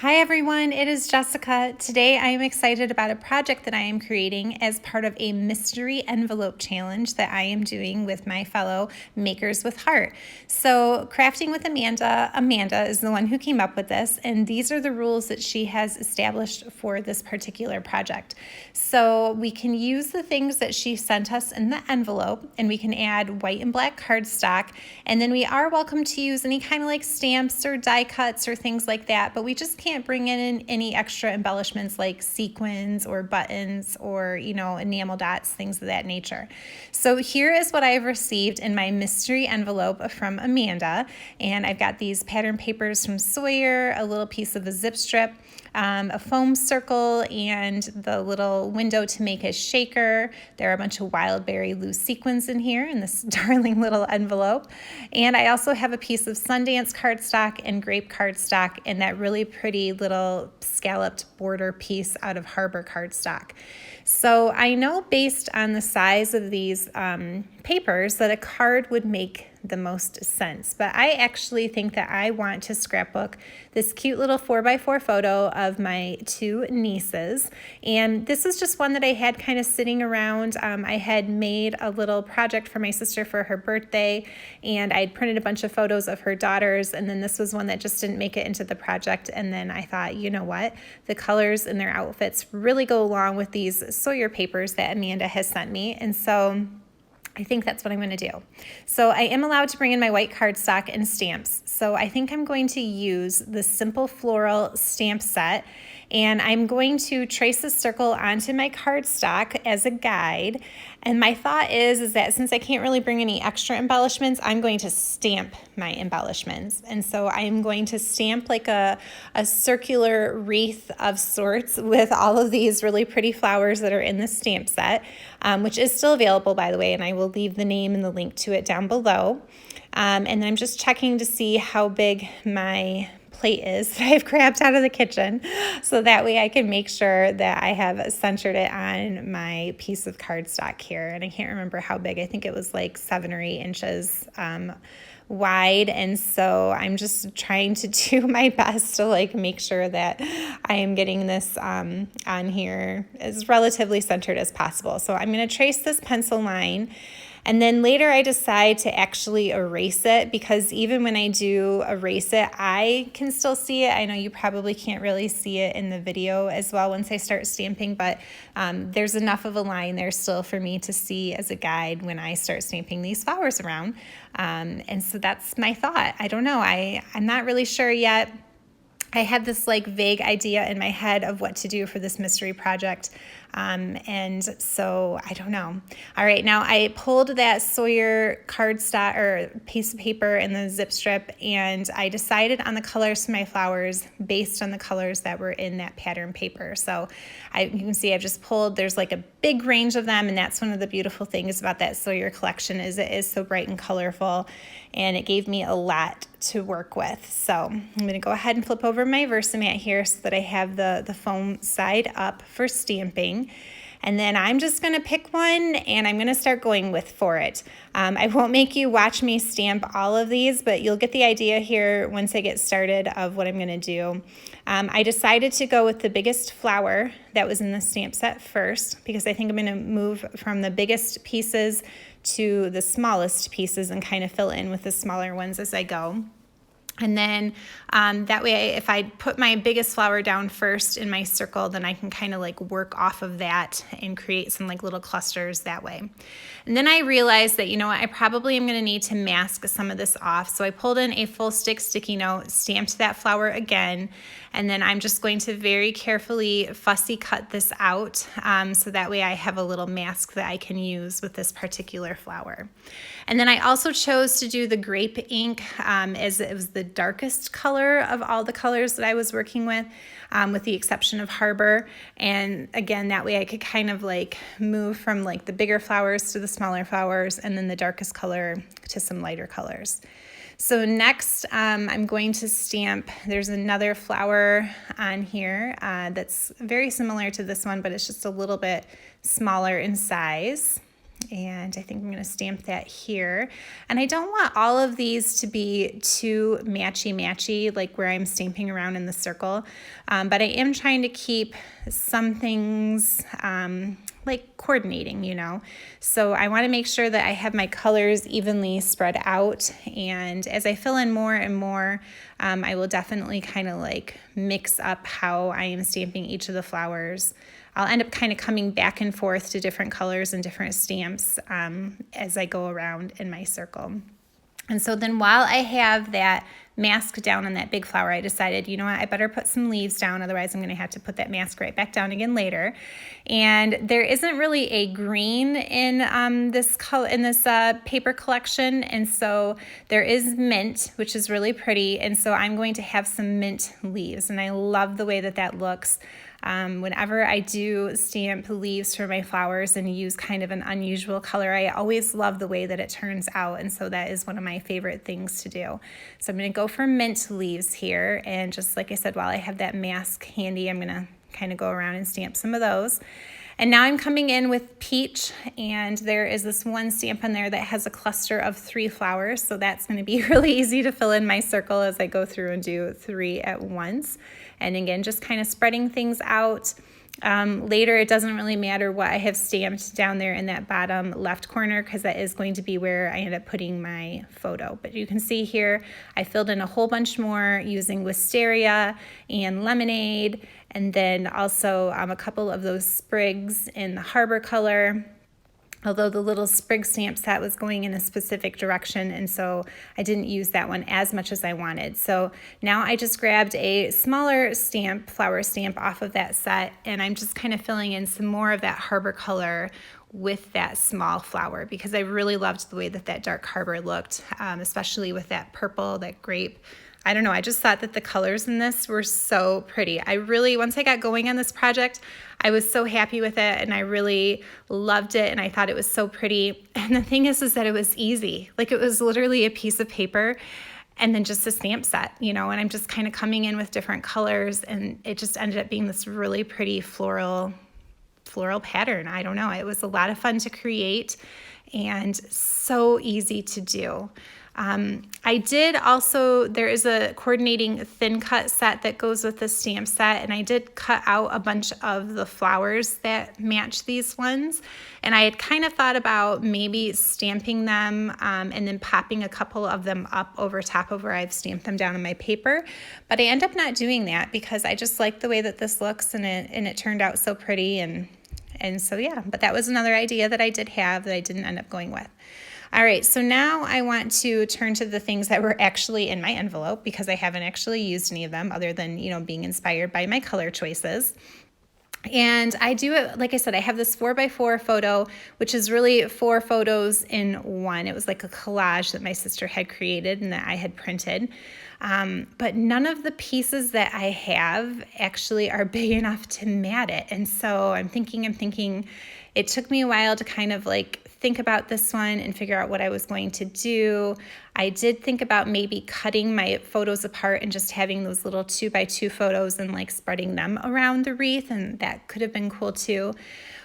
Hi everyone, it is Jessica. Today I am excited about a project that I am creating as part of a mystery envelope challenge that I am doing with my fellow Makers with Heart. So Crafting with Amanda is the one who came up with this, and these are the rules that she has established for this particular project. So we can use the things that she sent us in the envelope, and we can add white and black cardstock, and then we are welcome to use any kind of like stamps or die cuts or things like that, but we just can't bring in any extra embellishments like sequins or buttons or, enamel dots, things of that nature. So here is what I've received in my mystery envelope from Amanda. And I've got these pattern papers from Sawyer, a little piece of a zip strip, a foam circle, and the little window to make a shaker. There are a bunch of wildberry loose sequins in here in this darling little envelope. And I also have a piece of Sundance cardstock and grape cardstock and that really pretty little scalloped border piece out of Harbor cardstock. So I know based on the size of these papers that a card would make the most sense, but I actually think that I want to scrapbook this cute little 4x4 photo of my two nieces, and this is just one that I had kind of sitting around. I had made a little project for my sister for her birthday, and I'd printed a bunch of photos of her daughters, and then this was one that just didn't make it into the project. And then I thought, you know what, the colors in their outfits really go along with these Sawyer papers that Amanda has sent me, and so I think that's what I'm going to do. So I am allowed to bring in my white cardstock and stamps. So I think I'm going to use the Simple Floral stamp set, and I'm going to trace a circle onto my cardstock as a guide. And my thought is that since I can't really bring any extra embellishments, I'm going to stamp my embellishments. And so I'm going to stamp like a circular wreath of sorts with all of these really pretty flowers that are in the stamp set, which is still available, by the way, and I will leave the name and the link to it down below. And then I'm just checking to see how big my plate is that I've grabbed out of the kitchen, so that way I can make sure that I have centered it on my piece of cardstock here. And I can't remember how big. I think it was like 7 or 8 inches wide, and so I'm just trying to do my best to like make sure that I am getting this on here as relatively centered as possible. So I'm going to trace this pencil line. And then later I decide to actually erase it, because even when I do erase it, I can still see it. I know you probably can't really see it in the video as well once I start stamping, but there's enough of a line there still for me to see as a guide when I start stamping these flowers around. And so that's my thought. I don't know. I'm not really sure yet. I had this like vague idea in my head of what to do for this mystery project. And so I don't know. All right, now I pulled that Sawyer cardstock or piece of paper in the zip strip, and I decided on the colors for my flowers based on the colors that were in that pattern paper. So you can see I've just pulled, there's like a big range of them, and that's one of the beautiful things about that Sawyer collection is it is so bright and colorful, and it gave me a lot to work with. So I'm going to go ahead and flip over my Versamat here so that I have the foam side up for stamping. And then I'm just going to pick one and I'm going to start going for it. I won't make you watch me stamp all of these, but you'll get the idea here once I get started of what I'm going to do. I decided to go with the biggest flower that was in the stamp set first, because I think I'm going to move from the biggest pieces to the smallest pieces and kind of fill in with the smaller ones as I go. And then that way, if I put my biggest flower down first in my circle, then I can kind of like work off of that and create some like little clusters that way. And then I realized that, I probably am going to need to mask some of this off. So I pulled in a full stick sticky note, stamped that flower again, and then I'm just going to very carefully fussy cut this out so that way I have a little mask that I can use with this particular flower. And then I also chose to do the grape ink as it was the darkest color of all the colors that I was working with the exception of Harbor. And again, that way I could kind of like move from like the bigger flowers to the smaller flowers, and then the darkest color to some lighter colors. So next, I'm going to stamp, there's another flower on here that's very similar to this one, but it's just a little bit smaller in size. and I think I'm going to stamp that here. And I don't want all of these to be too matchy-matchy, like where I'm stamping around in the circle, but I am trying to keep some things like coordinating, you know. So I want to make sure that I have my colors evenly spread out, and as I fill in more and more, I will definitely kind of like mix up how I am stamping each of the flowers. I'll end up kind of coming back and forth to different colors and different stamps as I go around in my circle. And so then while I have that mask down on that big flower, I decided, you know what, I better put some leaves down, otherwise I'm going to have to put that mask right back down again later. And there isn't really a green in this color in this paper collection, and so there is mint, which is really pretty, and so I'm going to have some mint leaves, and I love the way that that looks. Whenever I do stamp leaves for my flowers and use kind of an unusual color, I always love the way that it turns out, and so that is one of my favorite things to do. So I'm going to go for mint leaves here, and just like I said, while I have that mask handy, I'm going to kind of go around and stamp some of those. And now I'm coming in with peach, and there is this one stamp on there that has a cluster of 3 flowers, so that's going to be really easy to fill in my circle as I go through and do 3 at once. And again, just kind of spreading things out. Later, it doesn't really matter what I have stamped down there in that bottom left corner, because that is going to be where I end up putting my photo. But you can see here, I filled in a whole bunch more using wisteria and lemonade, and then also a couple of those sprigs in the harbor color. Although the little sprig stamp set was going in a specific direction, and so I didn't use that one as much as I wanted. So now I just grabbed a smaller stamp, flower stamp off of that set, and I'm just kind of filling in some more of that harbor color with that small flower, because I really loved the way that that dark harbor looked, especially with that purple, that grape. I don't know, I just thought that the colors in this were so pretty. I really, once I got going on this project, I was so happy with it, and I really loved it, and I thought it was so pretty. And the thing is that it was easy. Like, it was literally a piece of paper and then just a stamp set, you know, and I'm just kind of coming in with different colors, and it just ended up being this really pretty floral pattern. I don't know, it was a lot of fun to create and so easy to do. I did also, there is a coordinating thin cut set that goes with the stamp set, and I did cut out a bunch of the flowers that match these ones, and I had kind of thought about maybe stamping them and then popping a couple of them up over top of where I've stamped them down on my paper, but I end up not doing that because I just like the way that this looks, and it turned out so pretty, and so yeah, but that was another idea that I did have that I didn't end up going with. All right, so now I want to turn to the things that were actually in my envelope, because I haven't actually used any of them other than, you know, being inspired by my color choices. And I do it, like I said, I have this 4x4 photo, which is really 4 photos in one. It was like a collage that my sister had created and that I had printed. But none of the pieces that I have actually are big enough to mat it. And so I'm thinking, it took me a while to kind of like think about this one and figure out what I was going to do. I did think about maybe cutting my photos apart and just having those little 2x2 photos and like spreading them around the wreath, and that could have been cool too.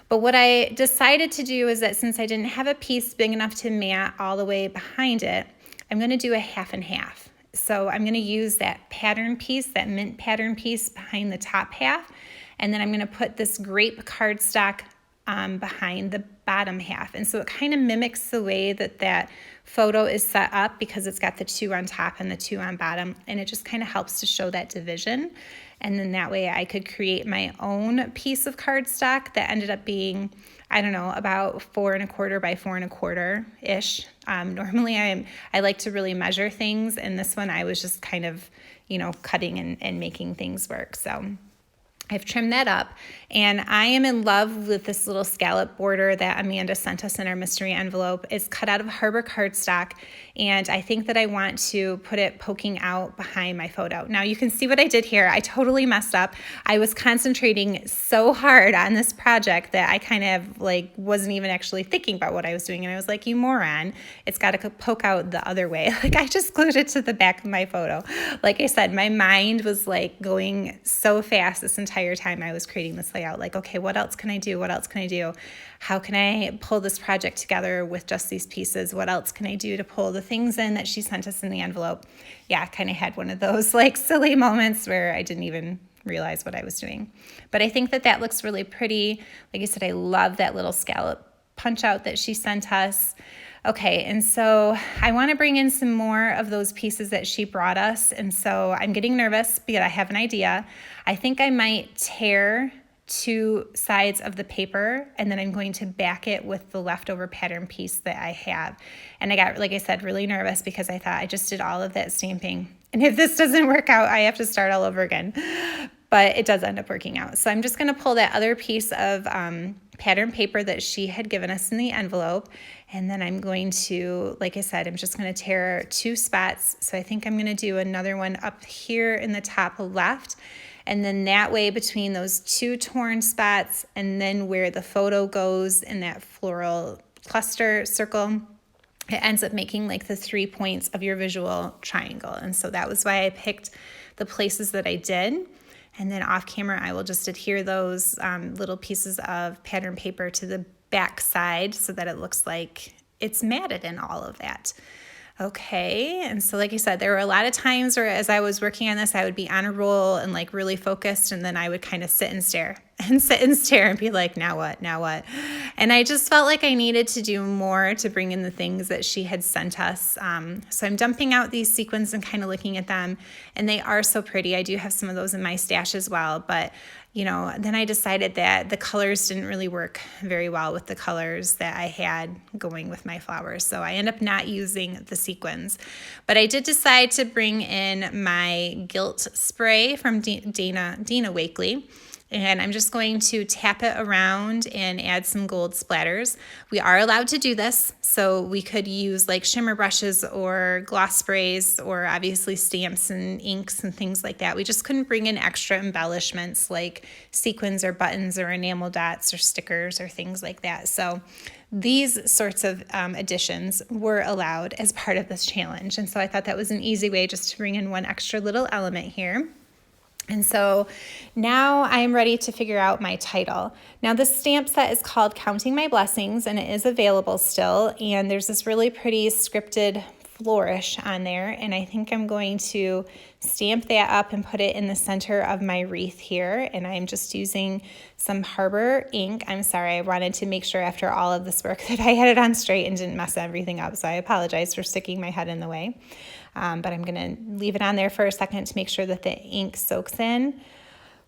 But what I decided to do is that since I didn't have a piece big enough to mat all the way behind it, I'm going to do a half and half. So I'm going to use that pattern piece, that mint pattern piece behind the top half, and then I'm going to put this grape cardstock behind the bottom half. And so it kind of mimics the way that that photo is set up, because it's got the 2 on top and the 2 on bottom, and it just kind of helps to show that division. And then that way I could create my own piece of cardstock that ended up being, I don't know, about 4 1/4 by 4 1/4 ish. Normally I like to really measure things, and this one I was just kind of, you know, cutting and making things work. So I've trimmed that up, and I am in love with this little scallop border that Amanda sent us in our mystery envelope. It's cut out of Harbor cardstock, and I think that I want to put it poking out behind my photo. Now you can see what I did here. I totally messed up. I was concentrating so hard on this project that I kind of like wasn't even actually thinking about what I was doing, and I was like, you moron, it's got to poke out the other way. Like, I just glued it to the back of my photo. Like I said, my mind was like going so fast this entire entire time I was creating this layout. Like, okay, what else can I do? What else can I do? How can I pull this project together with just these pieces? What else can I do to pull the things in that she sent us in the envelope? Yeah, I kind of had one of those like silly moments where I didn't even realize what I was doing. But I think that that looks really pretty. Like I said, I love that little scallop punch out that she sent us. Okay, and so I want to bring in some more of those pieces that she brought us, and so I'm getting nervous because I have an idea. I think I might tear two sides of the paper, and then I'm going to back it with the leftover pattern piece that I have. And I got, like I said, really nervous because I thought I just did all of that stamping, and if this doesn't work out, I have to start all over again. But it does end up working out. So I'm just going to pull that other piece of pattern paper that she had given us in the envelope. And then I'm going to, like I said, I'm just going to tear two spots. So I think I'm going to do another one up here in the top left. And then that way between those two torn spots and then where the photo goes in that floral cluster circle, it ends up making like the 3 points of your visual triangle. And so that was why I picked the places that I did. And then off camera, I will just adhere those little pieces of pattern paper to the back side so that it looks like it's matted in all of that. Okay, and so like I said, there were a lot of times where as I was working on this, I would be on a roll and like really focused, and then I would kind of sit and stare and be like, now what, now what? And I just felt like I needed to do more to bring in the things that she had sent us. So I'm dumping out these sequins and kind of looking at them, and they are so pretty. I do have some of those in my stash as well, but then I decided that the colors didn't really work very well with the colors that I had going with my flowers. So I end up not using the sequins. But I did decide to bring in my gilt spray from Dina Wakley. And I'm just going to tap it around and add some gold splatters. We are allowed to do this, so we could use like shimmer brushes or gloss sprays or obviously stamps and inks and things like that. We just couldn't bring in extra embellishments like sequins or buttons or enamel dots or stickers or things like that. So these sorts of additions were allowed as part of this challenge. And so I thought that was an easy way just to bring in one extra little element here. And so now I'm ready to figure out my title. Now this stamp set is called Counting My Blessings, and it is available still. And there's this really pretty scripted flourish on there. And I think I'm going to stamp that up and put it in the center of my wreath here. And I'm just using some Harbor ink. I'm sorry, I wanted to make sure after all of this work that I had it on straight and didn't mess everything up. So I apologize for sticking my head in the way. But I'm going to leave it on there for a second to make sure that the ink soaks in.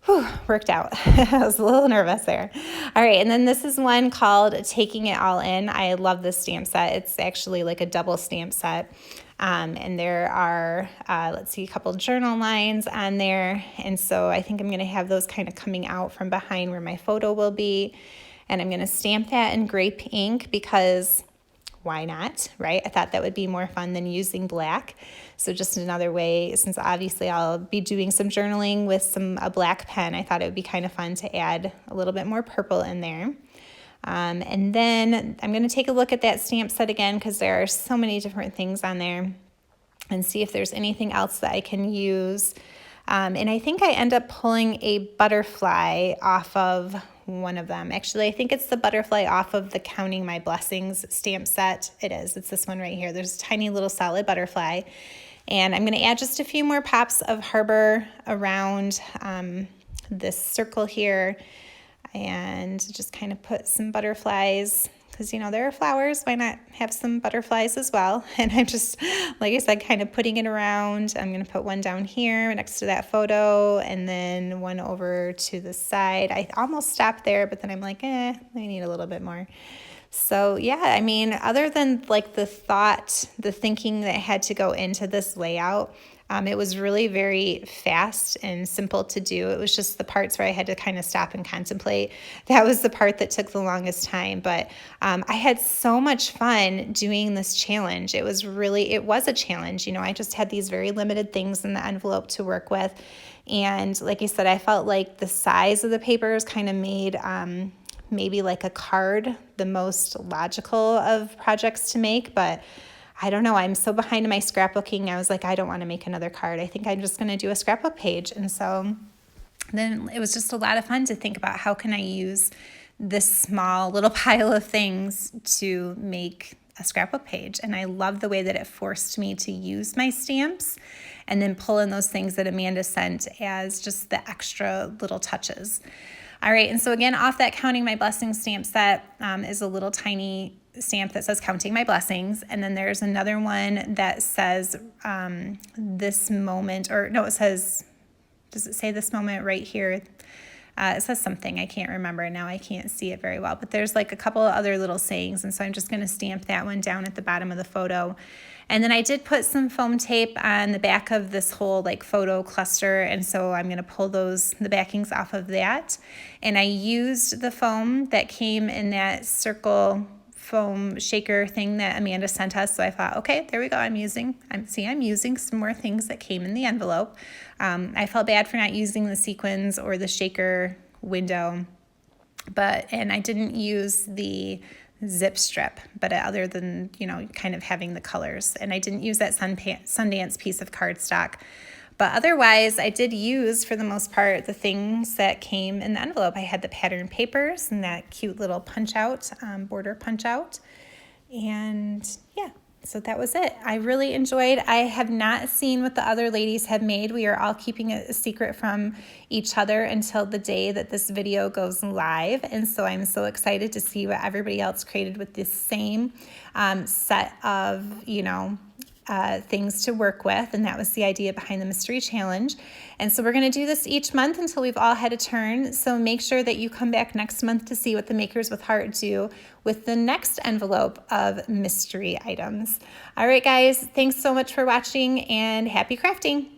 Whew, worked out. I was a little nervous there. All right, and then this is one called Taking It All In. I love this stamp set. It's actually like a double stamp set. And there are, let's see, a couple journal lines on there. And so I think I'm going to have those kind of coming out from behind where my photo will be. And I'm going to stamp that in grape ink because why not, right? I thought that would be more fun than using black. So just another way, since obviously I'll be doing some journaling with a black pen, I thought it would be kind of fun to add a little bit more purple in there. And then I'm going to take a look at that stamp set again because there are so many different things on there and see if there's anything else that I can use. And I think I end up pulling a butterfly off of one of them. Actually, I think it's the butterfly off of the Counting My Blessings stamp set. It is. It's this one right here. There's a tiny little solid butterfly. And I'm going to add just a few more pops of Harbor around this circle here and just kind of put some butterflies because, there are flowers. Why not have some butterflies as well? And I'm just, like I said, kind of putting it around. I'm going to put one down here next to that photo and then one over to the side. I almost stopped there, but then I'm like, I need a little bit more. So yeah, I mean, other than like the thinking that had to go into this layout, it was really very fast and simple to do. It was just the parts where I had to kind of stop and contemplate. That was the part that took the longest time. But I had so much fun doing this challenge. It was a challenge. I just had these very limited things in the envelope to work with. And like I said, I felt like the size of the papers kind of made maybe like a card the most logical of projects to make. But I don't know. I'm so behind in my scrapbooking. I was like, I don't want to make another card. I think I'm just going to do a scrapbook page. And so then it was just a lot of fun to think about how can I use this small little pile of things to make a scrapbook page. And I love the way that it forced me to use my stamps and then pull in those things that Amanda sent as just the extra little touches. All right, and so again, off that Counting My Blessings stamp set is a little tiny stamp that says Counting My Blessings, and then there's another one that says this moment, or no, it says, does it say this moment right here? It says something, I can't remember now, I can't see it very well, but there's like a couple of other little sayings, and so I'm just going to stamp that one down at the bottom of the photo. And then I did put some foam tape on the back of this whole like photo cluster, and so I'm going to pull the backings off of that. And I used the foam that came in that circle foam shaker thing that Amanda sent us. So I thought, okay, there we go. I'm using some more things that came in the envelope. I felt bad for not using the sequins or the shaker window, and I didn't use the zip strip, but other than, kind of having the colors. And I didn't use that Sundance piece of cardstock. But otherwise, I did use, for the most part, the things that came in the envelope. I had the pattern papers and that cute little punch-out, border punch-out. And yeah, so that was it. I really enjoyed. I have not seen what the other ladies have made. We are all keeping it a secret from each other until the day that this video goes live. And so I'm so excited to see what everybody else created with this same set of, things to work with. And that was the idea behind the mystery challenge. And so we're going to do this each month until we've all had a turn. So make sure that you come back next month to see what the Makers with Heart do with the next envelope of mystery items. All right, guys, thanks so much for watching and happy crafting.